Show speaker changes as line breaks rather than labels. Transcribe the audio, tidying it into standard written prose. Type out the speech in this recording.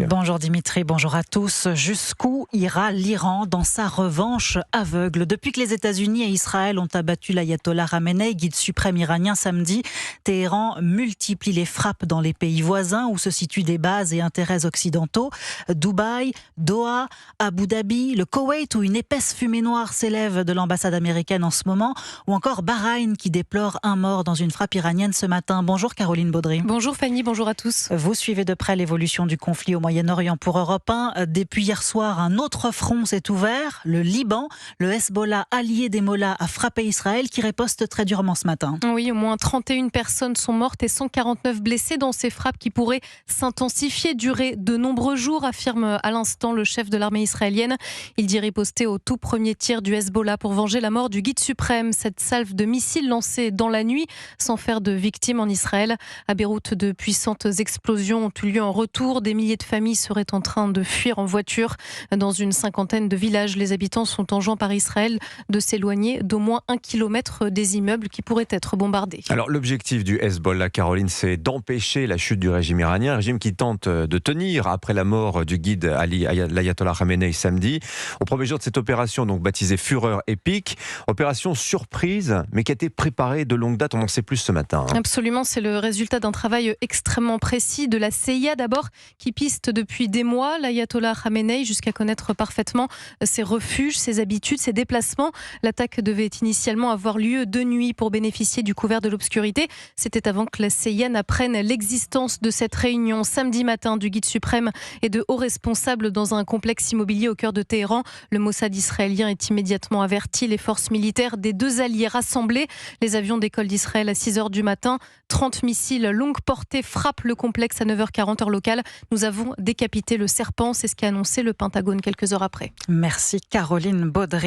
Bonjour Dimitri, bonjour à tous. Jusqu'où ira l'Iran dans sa revanche aveugle? Depuis que les États-Unis et Israël ont abattu l'ayatollah Khamenei, guide suprême iranien, samedi, Téhéran multiplie les frappes dans les pays voisins où se situent des bases et intérêts occidentaux. Dubaï, Doha, Abu Dhabi, le Koweït où une épaisse fumée noire s'élève de l'ambassade américaine en ce moment, ou encore Bahreïn qui déplore un mort dans une frappe iranienne ce matin. Bonjour Caroline Baudry.
Bonjour Fanny, bonjour à tous.
Vous suivez de près l'évolution du conflit au Moyen-Orient pour Europe 1. Depuis hier soir, un autre front s'est ouvert, le Liban. Le Hezbollah, allié des Mollahs, a frappé Israël qui riposte très durement ce matin.
Oui, au moins 31 personnes sont mortes et 149 blessées dans ces frappes qui pourraient s'intensifier, durer de nombreux jours, affirme à l'instant le chef de l'armée israélienne. Il dit riposter au tout premier tir du Hezbollah pour venger la mort du guide suprême. Cette salve de missiles lancée dans la nuit sans faire de victimes en Israël. À Beyrouth, de puissantes explosions ont eu lieu en retour. Des milliers de familles seraient en train de fuir en voiture. Dans une cinquantaine de villages, les habitants sont enjoints par Israël de s'éloigner d'au moins 1 kilomètre des immeubles qui pourraient être bombardés.
Alors l'objectif du Hezbollah, Caroline, c'est d'empêcher la chute du régime iranien, un régime qui tente de tenir après la mort du guide l'ayatollah Khamenei samedi. Au premier jour de cette opération, donc baptisée Fureur épique, opération surprise, mais qui a été préparée de longue date. On en sait plus ce matin.
Absolument, c'est le résultat d'un travail extrêmement précis de la CIA d'abord, qui piste depuis des mois l'ayatollah Khamenei jusqu'à connaître parfaitement ses refuges, ses habitudes, ses déplacements. L'attaque devait initialement avoir lieu de nuit pour bénéficier du couvert de l'obscurité. C'était avant que la CIA n'apprenne l'existence de cette réunion samedi matin du guide suprême et de hauts responsables dans un complexe immobilier au cœur de Téhéran. Le Mossad israélien est immédiatement averti. Les forces militaires des deux alliés rassemblés. Les avions d'école d'Israël à 6h du matin. 30 missiles longue portée frappent le complexe à 9h40 heure locale. Nous avons décapité le serpent, c'est ce qu'a annoncé le Pentagone quelques heures après.
Merci Caroline Baudry.